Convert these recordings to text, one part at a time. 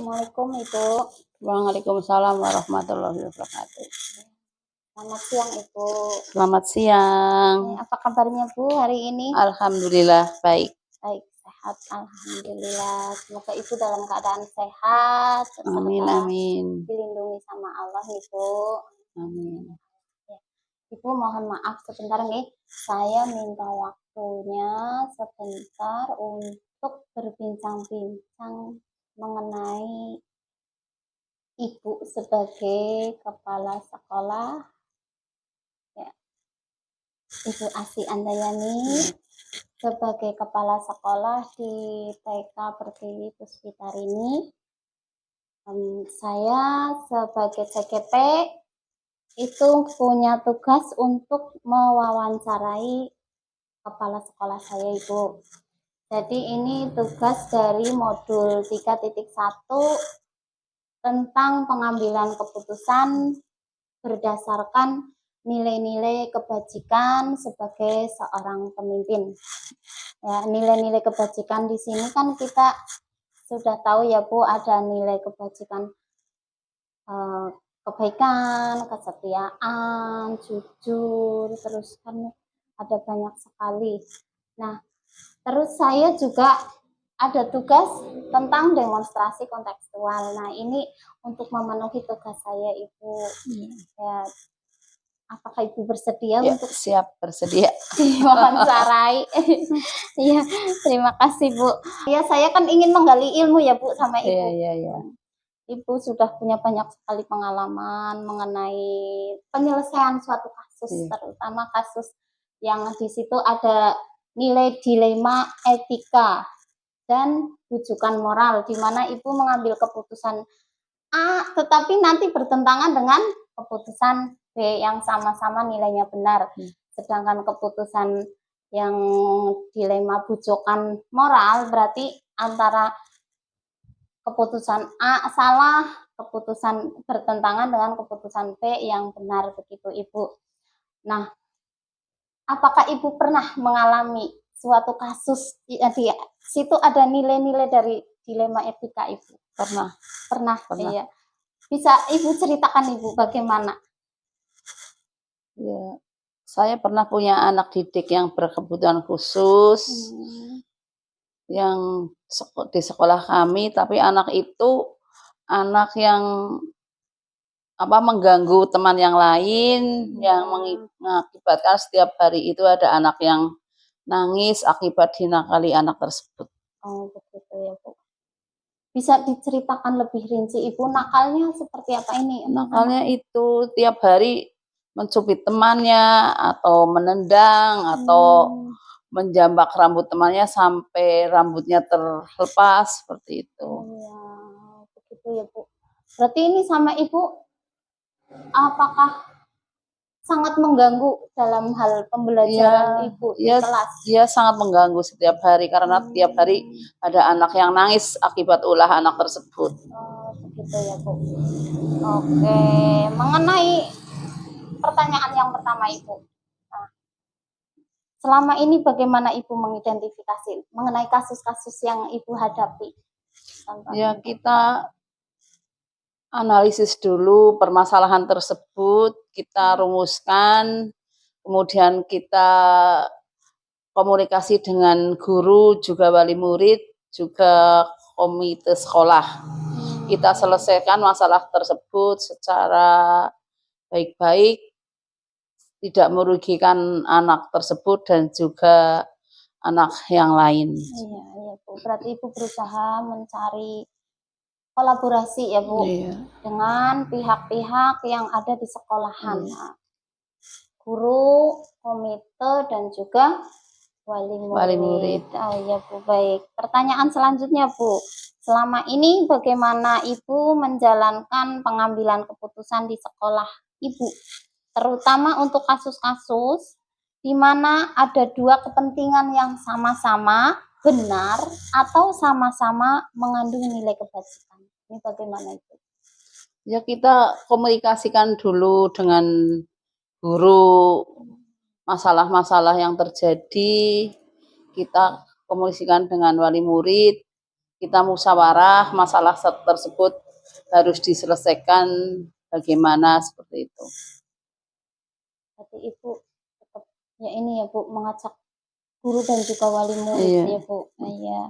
Assalamualaikum Ibu. Waalaikumsalam warahmatullahi wabarakatuh. Selamat siang Ibu. Selamat siang. Apa kabarnya Bu hari ini? Alhamdulillah baik. Baik, sehat. Alhamdulillah. Semoga Ibu dalam keadaan sehat. Amin amin. Dilindungi sama Allah Ibu. Amin. Ibu mohon maaf sebentar nih. Saya minta waktunya sebentar untuk berbincang-bincang mengenai Ibu sebagai kepala sekolah, ya, Ibu Asih Andayani sebagai kepala sekolah di TK Pertiwi Puspitarini. Saya sebagai CGP itu punya tugas untuk mewawancarai kepala sekolah saya Ibu. Jadi ini tugas dari modul 3.1 tentang pengambilan keputusan berdasarkan nilai-nilai kebajikan sebagai seorang pemimpin. Ya, nilai-nilai kebajikan di sini kan kita sudah tahu ya Bu, ada nilai kebajikan kebaikan, kesetiaan, jujur, terus kan ada banyak sekali. Nah, terus saya juga ada tugas tentang demonstrasi kontekstual. Nah, ini untuk memenuhi tugas saya Ibu. Ya, apakah Ibu bersedia Ya, untuk siap bersedia diwawancarai? Iya, terima kasih Bu. Ya, saya kan ingin menggali ilmu ya Bu sama Ibu. Iya. Ibu sudah punya banyak sekali pengalaman mengenai penyelesaian suatu kasus, terutama kasus yang di situ ada nilai dilema etika dan rujukan moral, di mana Ibu mengambil keputusan A, tetapi nanti bertentangan dengan keputusan B yang sama-sama nilainya benar. Sedangkan keputusan yang dilema bujokan moral berarti antara keputusan A salah, keputusan bertentangan dengan keputusan B yang benar, begitu Ibu. Nah, apakah Ibu pernah mengalami suatu kasus di situ ada nilai-nilai dari dilema etika Ibu? Pernah. Iya. Bisa Ibu ceritakan Ibu bagaimana? Ya, saya pernah punya anak didik yang berkebutuhan khusus yang di sekolah kami, tapi anak itu anak yang mengganggu teman yang lain, yang mengakibatkan setiap hari itu ada anak yang nangis akibat dinakali anak tersebut. Oh, begitu ya Bu. Bisa diceritakan lebih rinci Ibu, nakalnya seperti apa ini? Nakalnya itu tiap hari mencubit temannya atau menendang atau menjambak rambut temannya sampai rambutnya terlepas seperti itu. Ya, begitu ya Bu. Berarti ini sama Ibu apakah sangat mengganggu dalam hal pembelajaran Ibu di kelas? Iya, sangat mengganggu setiap hari karena tiap hari ada anak yang nangis akibat ulah anak tersebut. Oh, begitu ya Bu. Oke, mengenai pertanyaan yang pertama Ibu. Nah, selama ini bagaimana Ibu mengidentifikasi mengenai kasus-kasus yang Ibu hadapi? Ya, kita analisis dulu permasalahan tersebut, kita rumuskan, kemudian kita komunikasi dengan guru, juga wali murid, juga komite sekolah. Kita selesaikan masalah tersebut secara baik-baik, tidak merugikan anak tersebut dan juga anak yang lain. Iya Bu. Berarti Ibu berusaha mencari kolaborasi ya Bu, dengan pihak-pihak yang ada di sekolahan, guru, komite, dan juga wali murid. Oh iya Bu, baik. Pertanyaan selanjutnya Bu, selama ini bagaimana Ibu menjalankan pengambilan keputusan di sekolah Ibu, terutama untuk kasus-kasus di mana ada dua kepentingan yang sama-sama benar atau sama-sama mengandung nilai kebajikan? Ini bagaimana itu? Ya, kita komunikasikan dulu dengan guru masalah-masalah yang terjadi, kita komunikasikan dengan wali murid, kita musyawarah masalah tersebut harus diselesaikan bagaimana seperti itu. Berarti Ibu tetap ya ini ya Bu, mengajak guru dan juga wali murid Iya. ya Bu. Iya.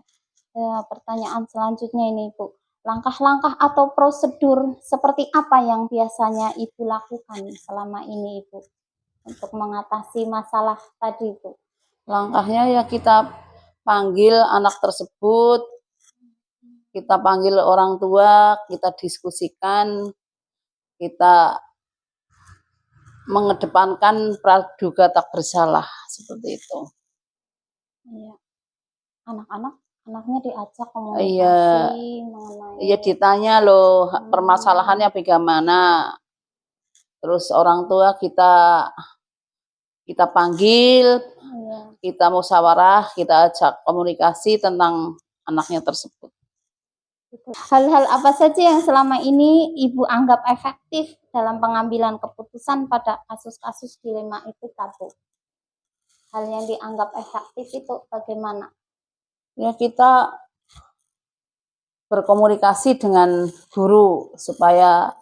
Pertanyaan selanjutnya ini Bu, langkah-langkah atau prosedur seperti apa yang biasanya Ibu lakukan selama ini Ibu untuk mengatasi masalah tadi Bu? Langkahnya ya kita panggil anak tersebut, kita panggil orang tua, kita diskusikan, kita mengedepankan praduga tak bersalah seperti itu. Iya. Anaknya diajak Iya, komunikasi mengenai iya ditanya loh permasalahannya bagaimana. Terus orang tua kita panggil, iya. kita musyawarah, kita ajak komunikasi tentang anaknya tersebut. Hal-hal apa saja yang selama ini Ibu anggap efektif dalam pengambilan keputusan pada kasus-kasus dilema etika, Bu? Hal yang dianggap efektif itu bagaimana? Ya kita berkomunikasi dengan guru supaya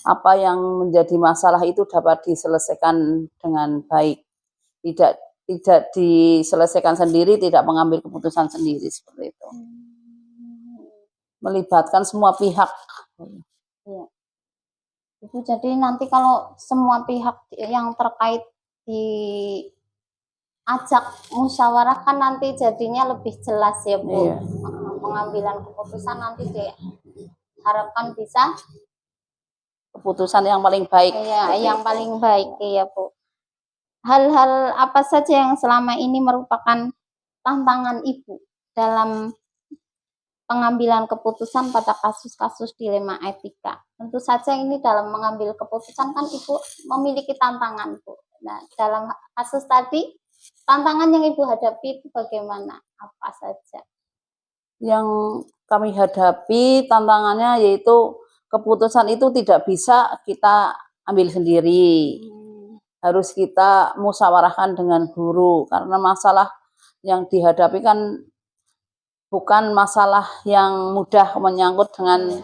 apa yang menjadi masalah itu dapat diselesaikan dengan baik. Tidak diselesaikan sendiri, tidak mengambil keputusan sendiri seperti itu. Melibatkan semua pihak. Ya. Ibu, jadi nanti kalau semua pihak yang terkait diajak musyawarah kan nanti jadinya lebih jelas ya Bu. Iya. Pengambilan keputusan nanti diharapkan bisa Keputusan yang paling baik. ya, yang paling baik ya Bu. Hal-hal apa saja yang selama ini merupakan tantangan Ibu dalam pengambilan keputusan pada kasus-kasus dilema etika? Tentu saja ini dalam mengambil keputusan kan Ibu memiliki tantangan Bu. Nah, dalam kasus tadi tantangan yang Ibu hadapi itu bagaimana? Apa saja? Yang kami hadapi tantangannya yaitu keputusan itu tidak bisa kita ambil sendiri. Harus kita musyawarahkan dengan guru karena masalah yang dihadapi kan bukan masalah yang mudah menyangkut dengan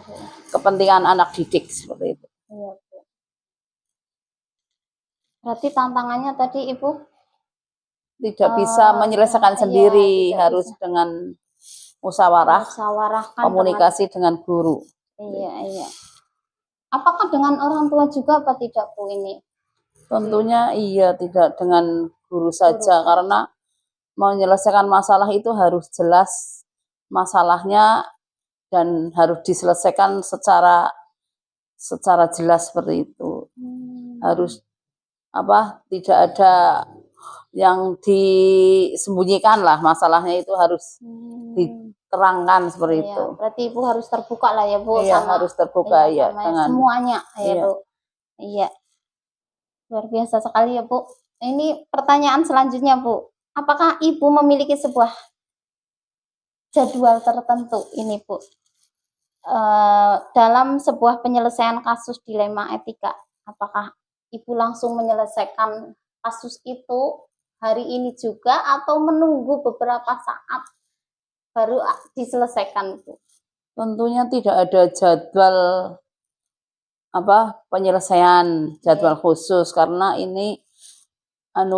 kepentingan anak didik seperti itu. Iya, Bu. Berarti tantangannya tadi Ibu tidak bisa menyelesaikan sendiri, tidak harus bisa. dengan musyawarah, Musyawarahkan komunikasi dengan guru. Iya. Apakah dengan orang tua juga apa tidak Bu ini? Tentunya iya, tidak dengan guru saja karena menyelesaikan masalah itu harus jelas masalahnya dan harus diselesaikan secara jelas seperti itu. Harus tidak ada yang disembunyikan lah, masalahnya itu harus diterangkan seperti Iya, itu. berarti Ibu harus terbuka lah ya Bu, Iya, sama harus terbuka ya dengan semuanya ya iya. Bu. Iya. Luar biasa sekali ya Bu. Ini pertanyaan selanjutnya Bu. Apakah Ibu memiliki sebuah jadwal tertentu ini Bu? Dalam sebuah penyelesaian kasus dilema etika, apakah Ibu langsung menyelesaikan kasus itu hari ini juga atau menunggu beberapa saat baru diselesaikan Bu? Tentunya tidak ada jadwal penyelesaian jadwal khusus karena ini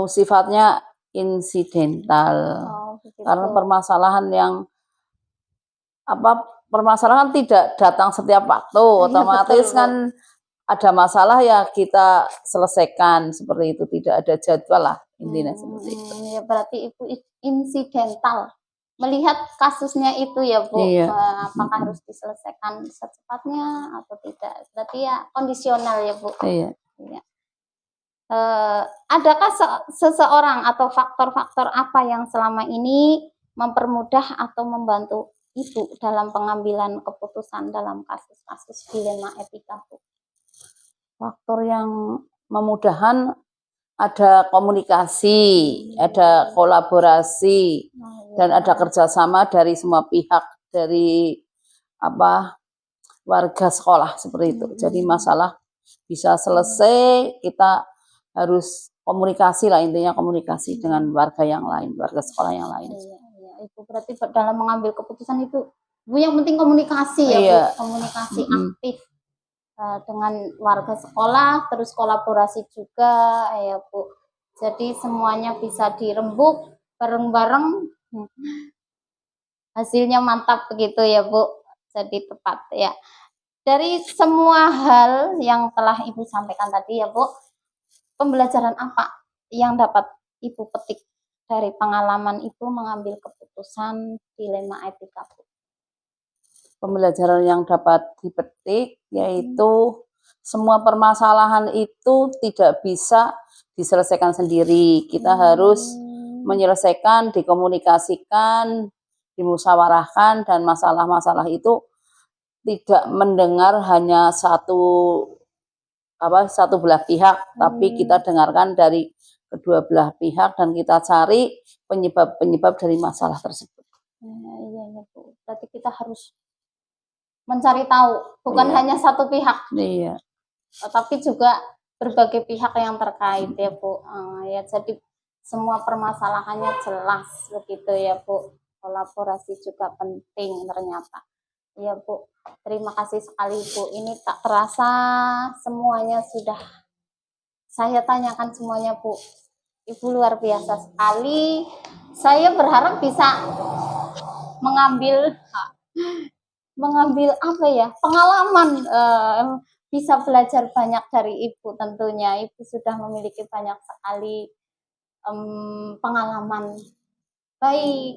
sifatnya insidental. Karena permasalahan yang permasalahan tidak datang setiap waktu, otomatis betul, kan ada masalah ya kita selesaikan seperti itu, tidak ada jadwal lah intinya seperti itu. Ya berarti itu insidental. Melihat kasusnya itu ya Bu, iya. Apakah harus diselesaikan secepatnya atau tidak? Berarti ya kondisional ya Bu. Iya. Iya. Adakah seseorang atau faktor-faktor apa yang selama ini mempermudah atau membantu Ibu dalam pengambilan keputusan dalam kasus-kasus dilema etika Bu? Faktor yang memudahkan ada komunikasi, ada kolaborasi, dan ada kerjasama dari semua pihak, dari warga sekolah seperti itu. Jadi masalah bisa selesai, kita harus komunikasi lah, intinya komunikasi dengan warga yang lain, warga sekolah yang lain. Iya. Ibu berarti dalam mengambil keputusan itu Bu, yang penting komunikasi ya Iya. Bu, komunikasi Mm-mm. aktif dengan warga sekolah, terus kolaborasi juga ya Bu. Jadi semuanya bisa dirembuk bareng-bareng, hasilnya mantap begitu ya Bu. Jadi tepat ya. Dari semua hal yang telah Ibu sampaikan tadi ya Bu, pembelajaran apa yang dapat Ibu petik dari pengalaman Ibu mengambil keputusan dilema etika Bu? Pembelajaran yang dapat dipetik yaitu semua permasalahan itu tidak bisa diselesaikan sendiri. Kita harus menyelesaikan, dikomunikasikan, dimusyawarahkan, dan masalah-masalah itu tidak mendengar hanya satu belah pihak, tapi kita dengarkan dari kedua belah pihak dan kita cari penyebab-penyebab dari masalah tersebut. Iya Bu. Berarti kita harus mencari tahu, bukan hanya satu pihak. Iya. Tapi juga berbagai pihak yang terkait ya Bu. Ya jadi semua permasalahannya jelas begitu ya Bu. Kolaborasi juga penting ternyata. Ya Bu, terima kasih sekali Bu. Ini tak terasa semuanya sudah saya tanyakan semuanya Bu. Ibu luar biasa sekali. Saya berharap bisa mengambil apa ya, pengalaman, bisa belajar banyak dari Ibu tentunya. Ibu sudah memiliki banyak sekali pengalaman baik,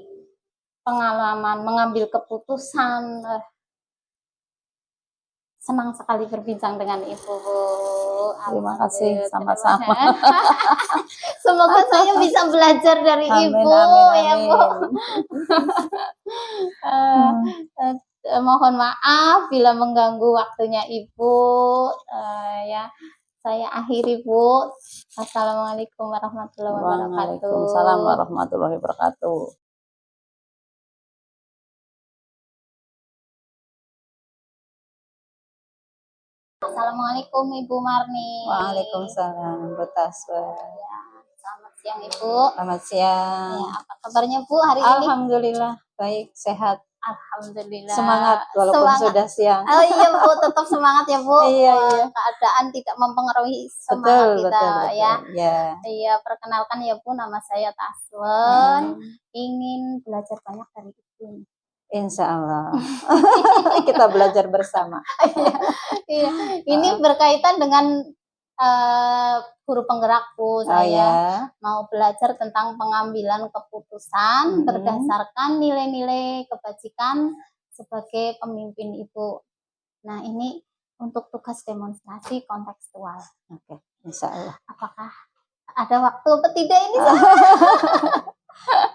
pengalaman mengambil keputusan. Senang sekali berbincang dengan Ibu. Terima kasih, sama-sama. Semoga saya bisa belajar dari Amin, Ibu amin, ya Bu. Mohon maaf bila mengganggu waktunya Ibu. Ya, saya akhiri Bu. Assalamualaikum warahmatullahi wabarakatuh. Waalaikumsalam warahmatullahi wabarakatuh. Assalamualaikum Ibu Marni. Waalaikumsalam, Bu Taswa. Ya, selamat siang Ibu. Selamat siang. Ya, apa kabarnya Bu hari ini? Alhamdulillah, baik, sehat. Alhamdulillah. Semangat walaupun Semangat. sudah siang. Oh iya Bu, tetap semangat ya Bu. Iya. Keadaan tidak mempengaruhi semangat kita Betul. ya. Ya. Iya, perkenalkan ya Bu, nama saya Taswen. Ingin belajar banyak dari Ibu. Insya Allah. Kita belajar bersama. Iya, ini berkaitan dengan guru penggerak Bu. Saya mau belajar tentang pengambilan keputusan berdasarkan nilai-nilai kebajikan sebagai pemimpin Ibu. Nah, ini untuk tugas demonstrasi kontekstual. Oke, Insya Allah. Apakah ada waktu atau tidak ini?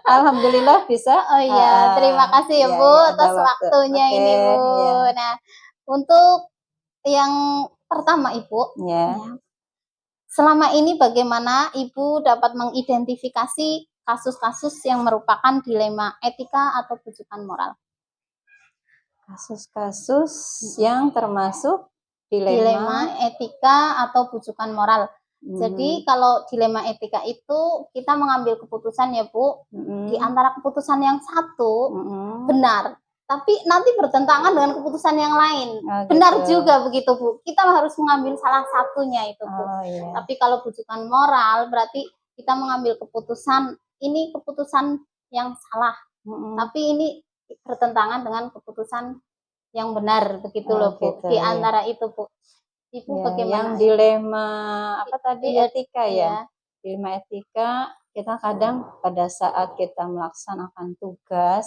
Alhamdulillah bisa. Oh iya, terima kasih ya Bu atas waktunya ini Bu. Nah, untuk yang pertama Ibu, selama ini bagaimana Ibu dapat mengidentifikasi kasus-kasus yang merupakan dilema etika atau bujukan moral? Kasus-kasus yang termasuk dilema etika atau bujukan moral. Jadi kalau dilema etika itu kita mengambil keputusan ya Bu, di antara keputusan yang satu benar, tapi nanti bertentangan dengan keputusan yang lain. Benar juga begitu Bu, kita harus mengambil salah satunya itu Bu. Tapi kalau bujukan moral berarti kita mengambil keputusan, ini keputusan yang salah, tapi ini bertentangan dengan keputusan yang benar begitu loh Bu. Di antara itu Bu. Ibu bagaimana? Yang dilema apa tadi etika ya? Dilema etika kita kadang pada saat kita melaksanakan tugas,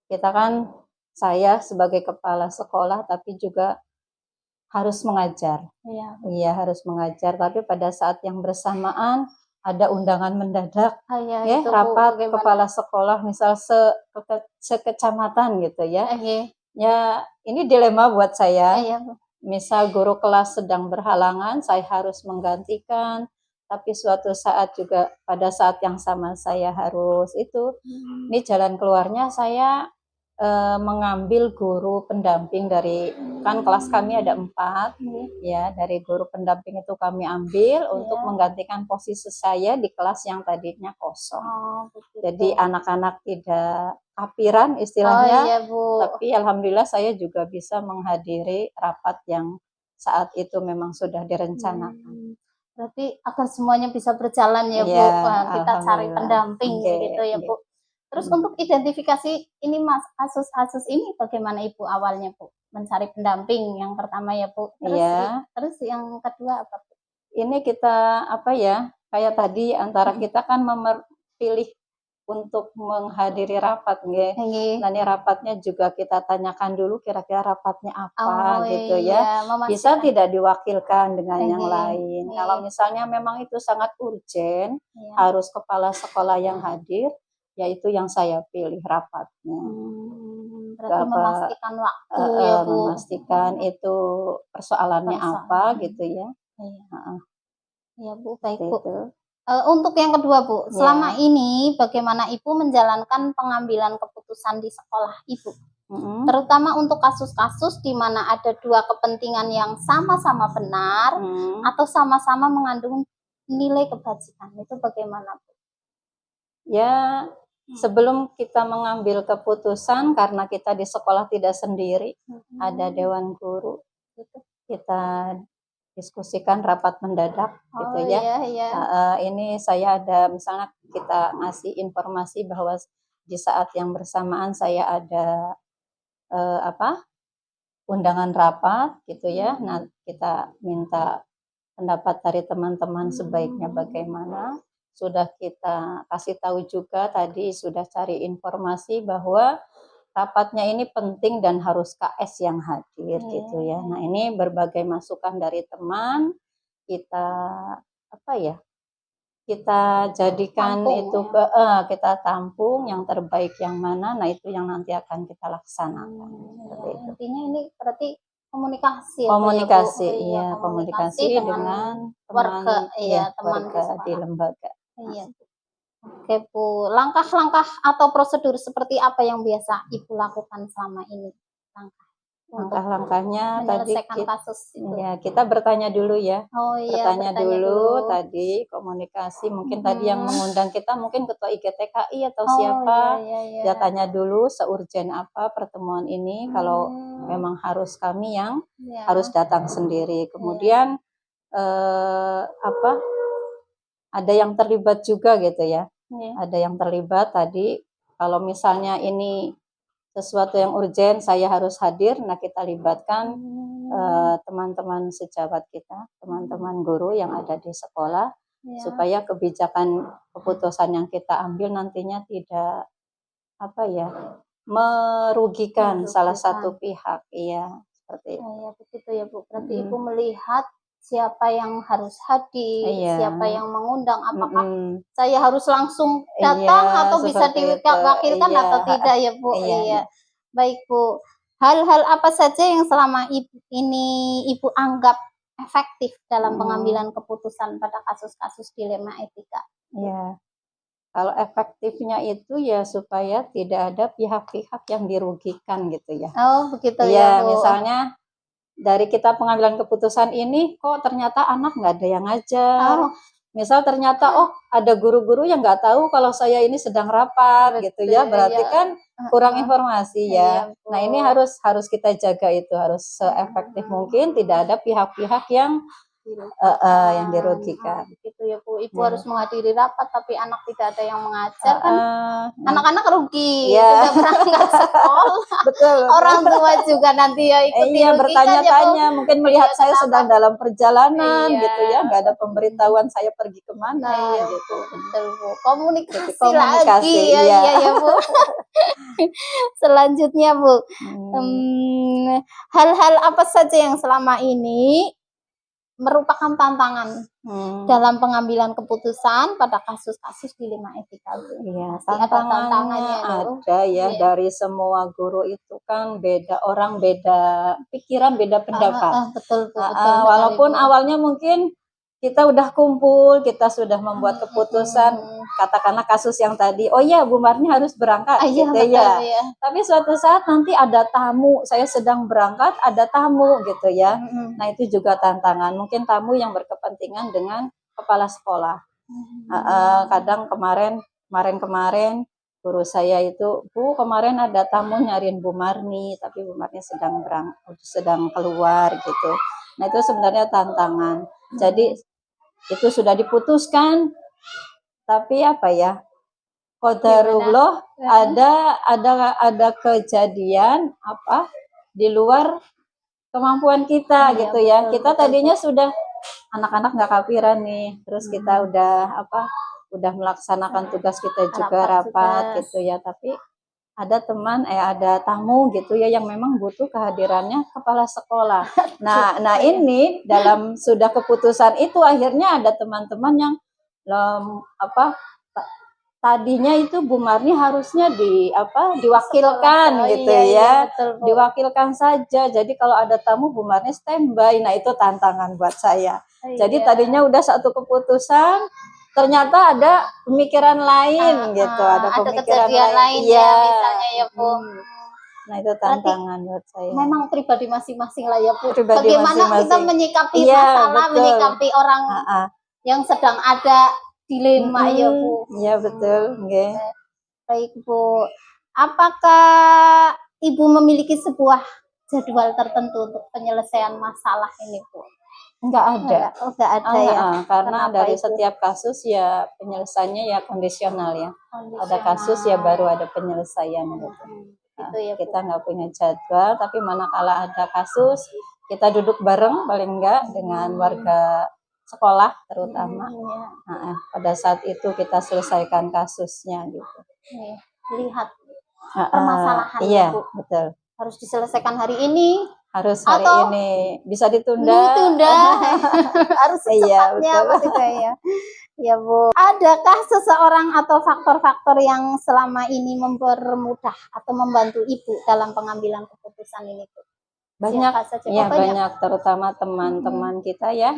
kita kan saya sebagai kepala sekolah tapi juga harus mengajar. Iya harus mengajar, tapi pada saat yang bersamaan ada undangan mendadak, rapat kepala sekolah misal sekecamatan gitu ya. Ya ini dilema buat saya. Misal guru kelas sedang berhalangan, saya harus menggantikan, tapi suatu saat juga pada saat yang sama saya harus ini jalan keluarnya saya mengambil guru pendamping dari, kan kelas kami ada 4 ya, dari guru pendamping itu kami ambil untuk menggantikan posisi saya di kelas yang tadinya kosong. Oh, begitu. Jadi anak-anak tidak kapiran Oh istilahnya, iya Bu. tapi alhamdulillah saya juga bisa menghadiri rapat yang saat itu memang sudah direncanakan. Berarti agar semuanya bisa berjalan ya Bu, Iya, kita cari alhamdulillah. pendamping Oke, gitu ya oke. Bu. Terus untuk identifikasi ini Mas, kasus-kasus ini bagaimana Ibu awalnya Bu? Mencari pendamping yang pertama ya Bu. Terus yang kedua apa Bu? Ini kita apa ya, kayak tadi antara kita kan pilih untuk menghadiri rapat nggih. Nah, ini rapatnya juga kita tanyakan dulu kira-kira rapatnya apa gitu ya. Bisa tidak diwakilkan dengan yang lain. Kalau misalnya memang itu sangat urgent, harus kepala sekolah yang hadir, yaitu yang saya pilih rapatnya. Berarti memastikan waktu ya Bu. Memastikan itu persoalannya apa gitu ya. Iya Bu, baik Bu. Untuk yang kedua Bu, selama ini bagaimana Ibu menjalankan pengambilan keputusan di sekolah Ibu? Terutama untuk kasus-kasus di mana ada dua kepentingan yang sama-sama benar atau sama-sama mengandung nilai kebajikan, itu bagaimana Bu? Ya, sebelum kita mengambil keputusan, karena kita di sekolah tidak sendiri, ada dewan guru, kita diskusikan rapat mendadak gitu ya. Ini saya ada misalnya kita ngasih informasi bahwa di saat yang bersamaan saya ada undangan rapat gitu ya. Nah, kita minta pendapat dari teman-teman sebaiknya bagaimana. Sudah kita kasih tahu juga tadi, sudah cari informasi bahwa rapatnya ini penting dan harus KS yang hadir gitu ya. Nah, ini berbagai masukan dari teman, kita kita jadikan tampung, itu kita tampung yang terbaik yang mana. Nah, itu yang nanti akan kita laksanakan. Intinya ini berarti komunikasi komunikasi ya, Bu? Komunikasi dengan warga, teman di lembaga. Iya. Oke Bu, langkah-langkah atau prosedur seperti apa yang biasa Ibu lakukan selama ini? Langkah-langkahnya tadi kasus itu. Ya, kita bertanya dulu ya. Bertanya dulu tadi komunikasi, mungkin tadi yang mengundang kita mungkin ketua IGTKI atau siapa. Ya tanya dulu seurgen apa pertemuan ini, kalau memang harus kami yang harus datang sendiri. Kemudian ada yang terlibat juga gitu ya. Ada yang terlibat tadi, kalau misalnya ini sesuatu yang urgen saya harus hadir, nah kita libatkan teman-teman sejawat kita, teman-teman guru yang ada di sekolah, supaya kebijakan keputusan yang kita ambil nantinya tidak merugikan salah satu pihak. Iya, seperti itu. Begitu ya Bu. Berarti Ibu melihat siapa yang harus hadir, siapa yang mengundang, apakah saya harus langsung datang atau bisa diwakilkan atau tidak ya Bu. Baik Bu, hal-hal apa saja yang selama Ibu anggap efektif dalam pengambilan keputusan pada kasus-kasus dilema etika? Kalau efektifnya itu ya supaya tidak ada pihak-pihak yang dirugikan gitu ya. Begitu ya Bu. Misalnya dari kita pengambilan keputusan ini, kok ternyata anak nggak ada yang ngajar. Misal ternyata ada guru-guru yang nggak tahu kalau saya ini sedang rapat gitu ya, berarti kan kurang informasi ya. Nah, ini harus kita jaga, itu harus seefektif mungkin, tidak ada pihak-pihak yang dirugikan. Gitu ya Bu. Ibu harus menghadiri rapat tapi anak tidak ada yang mengajar kan anak-anak rugi, sudah berangkat sekolah. Betul. Orang tua juga nanti ya ikut bertanya-tanya, mungkin melihat saya sedang dalam perjalanan gitu ya, nggak ada pemberitahuan saya pergi kemana gitu. Betul Bu. Komunikasi lagi ya Bu. Selanjutnya Bu, hal-hal apa saja yang selama ini merupakan tantangan dalam pengambilan keputusan pada kasus-kasus dilema etika? Tantangannya ada ya, dari semua guru itu kan beda orang, beda pikiran, beda pendapat. Betul. Walaupun awalnya mungkin kita udah kumpul, kita sudah membuat keputusan, katakanlah kasus yang tadi, oh iya Bu Marni harus berangkat, Iya, gitu betul, ya. ya. Tapi suatu saat nanti ada tamu, saya sedang berangkat, ada tamu gitu ya. Mm-mm. Nah itu juga tantangan, mungkin tamu yang berkepentingan dengan kepala sekolah. Kadang kemarin guru saya itu, Bu kemarin ada tamu nyariin Bu Marni, tapi Bu Marni sedang keluar gitu. Nah itu sebenarnya tantangan. Jadi itu sudah diputuskan, tapi apa ya? Qadarullah ada kejadian apa di luar kemampuan kita Iya, gitu ya. betul, Kita betul, tadinya sudah anak-anak nggak kafiran nih, terus kita udah melaksanakan tugas kita juga rapat tugas. gitu ya, tapi ada ada tamu gitu ya yang memang butuh kehadirannya kepala sekolah. Nah ini dalam sudah keputusan itu akhirnya ada teman-teman yang tadinya itu Bu Marni harusnya diwakilkan Oh, gitu iya, ya, betul, Bu. diwakilkan saja. Jadi kalau ada tamu Bu Marni standby. Nah itu tantangan buat saya. Jadi tadinya udah satu keputusan, ternyata ada pemikiran lain gitu, ada pemikiran kejadian lain ya, misalnya ya Bu. Nah itu tantangan buat saya. Memang pribadi masing-masing lah ya Bu. Pribadi Bagaimana kita masing-masing. menyikapi Iya, masalah, betul. menyikapi orang yang sedang ada dilema ya Bu. Iya betul. Okay. Baik Bu. Apakah Ibu memiliki sebuah jadwal tertentu untuk penyelesaian masalah ini Bu? Enggak ada. Enggak ada ya. Karena Kenapa dari itu? setiap kasus ya penyelesaiannya ya kondisional ya. Ada kasus ya baru ada penyelesaian gitu. Gitu ya, Bu. Kita nggak punya jadwal, tapi manakala ada kasus kita duduk bareng paling enggak dengan warga sekolah terutama. Pada saat itu kita selesaikan kasusnya gitu. Lihat permasalahan iya, Bu. betul. Harus diselesaikan hari ini. Harus hari Atau ini, bisa ditunda. Harus secepatnya Iya, betul ya. Ya Bu. Adakah seseorang atau faktor-faktor yang selama ini mempermudah atau membantu Ibu dalam pengambilan keputusan ini Bu? Banyak, ya banyak, terutama teman-teman kita ya.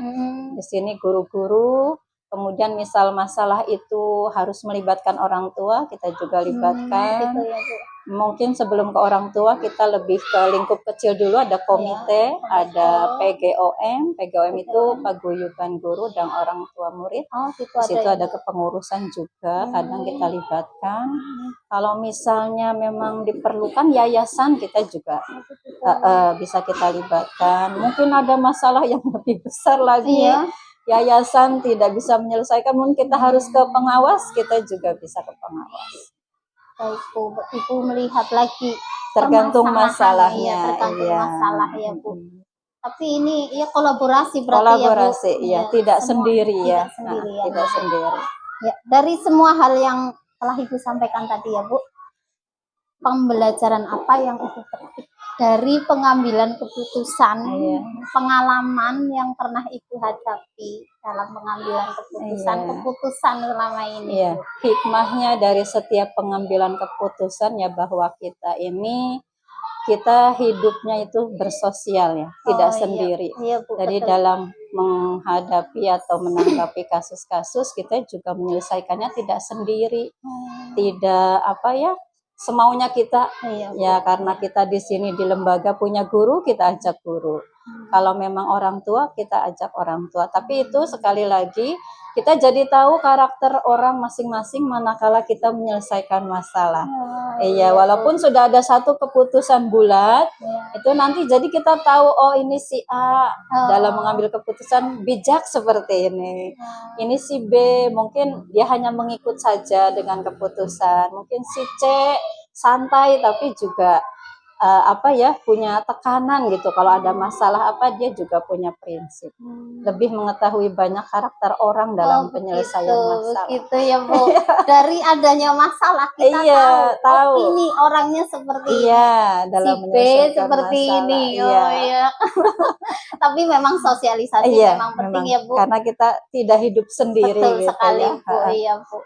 Di sini guru-guru, kemudian misal masalah itu harus melibatkan orang tua, kita juga libatkan. Gitu ya, Bu. Mungkin sebelum ke orang tua kita lebih ke lingkup kecil dulu, ada komite, ada PGOM. PGOM itu paguyuban guru dan orang tua murid. Gitu di situ ada kepengurusan juga, kadang kita libatkan. Kalau misalnya memang diperlukan yayasan, kita juga bisa kita libatkan. Mungkin ada masalah yang lebih besar lagi, yayasan tidak bisa menyelesaikan, mungkin kita harus ke pengawas, kita juga bisa ke pengawas. Baik Bu, Ibu melihat lagi tergantung masalahnya, tergantung masalah ya Bu. Tapi ini ya kolaborasi berarti kolaborasi, ya Bu. Tidak sendiri ya. Tidak sendiri. Ya, dari semua hal yang telah Ibu sampaikan tadi ya Bu, pembelajaran apa yang Ibu petik dari pengambilan keputusan, pengalaman yang pernah Ibu hadapi dalam pengambilan keputusan selama ini? Iya, hikmahnya dari setiap pengambilan keputusan ya bahwa kita hidupnya itu bersosial ya, tidak sendiri. Iya, Bu, jadi betul. Dalam menghadapi atau menanggapi kasus-kasus kita juga menyelesaikannya tidak sendiri, tidak semaunya kita. Ya karena kita di sini di lembaga punya guru, kita ajak guru. Kalau memang orang tua, kita ajak orang tua. Tapi itu sekali lagi kita jadi tahu karakter orang masing-masing manakala kita menyelesaikan masalah. Walaupun sudah ada satu keputusan bulat, itu nanti jadi kita tahu ini si A dalam mengambil keputusan bijak seperti ini. Ini si B mungkin dia hanya mengikut saja dengan keputusan. Mungkin si C santai tapi juga punya tekanan gitu. Kalau ada masalah dia juga punya prinsip. Lebih mengetahui banyak karakter orang dalam penyelesaian masalah. Gitu ya Bu. Dari adanya masalah kita tahu. Ini orangnya seperti dalam si B seperti masalah. ini. Tapi memang sosialisasi memang penting ya Bu. Karena kita tidak hidup sendiri. Betul gitu sekali ya. Bu. Iya Bu.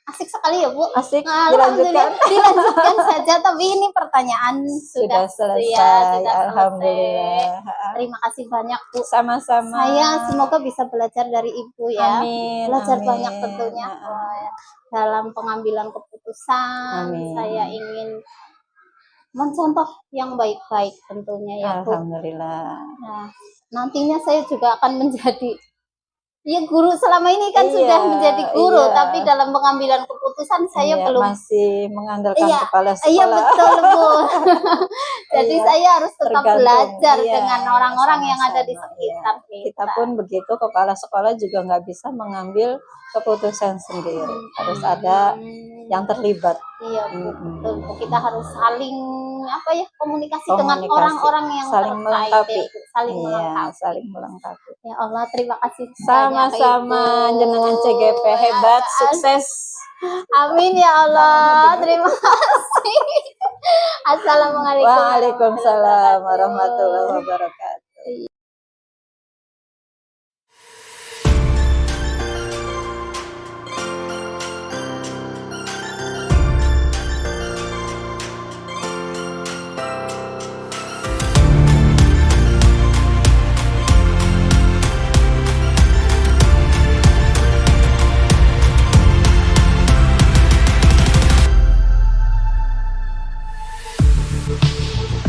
Asik sekali ya Bu. Asik, Alhamdulillah, dilanjutkan. dilanjutkan saja. Tapi ini pertanyaan Sudah selesai, sudah selesai. alhamdulillah. Terima kasih banyak Bu. Sama-sama. Saya semoga bisa belajar dari Ibu ya. Amin, Belajar amin. banyak tentunya. Dalam pengambilan keputusan, Amin. saya ingin mencontoh yang baik-baik tentunya ya Bu. Alhamdulillah. Nah, nantinya saya juga akan menjadi ya guru. Selama ini kan Iya, sudah menjadi guru, iya. tapi dalam pengambilan keputusan saya Iya, belum. masih mengandalkan Iya, kepala sekolah. iya betul Bu. Jadi Iya, saya harus tetap tergantung, belajar iya, dengan orang-orang yang ada di sama-sama, sekitar Kita pun begitu, kepala sekolah juga nggak bisa mengambil keputusan sendiri. Harus ada yang terlibat. Iya Bu, Mm-mm. betul Bu. Kita harus saling komunikasi dengan Komunikasi, orang-orang yang saling terkait melengkapi. ya, Bu. Saling Iya, melengkapi. saling melengkapi. Ya Allah, terima kasih banyak, Sama-sama, Ibu. jenengan CGP hebat, sukses. Amin ya Allah. Terima kasih. Assalamualaikum Waalaikumsalam warahmatullahi wabarakatuh.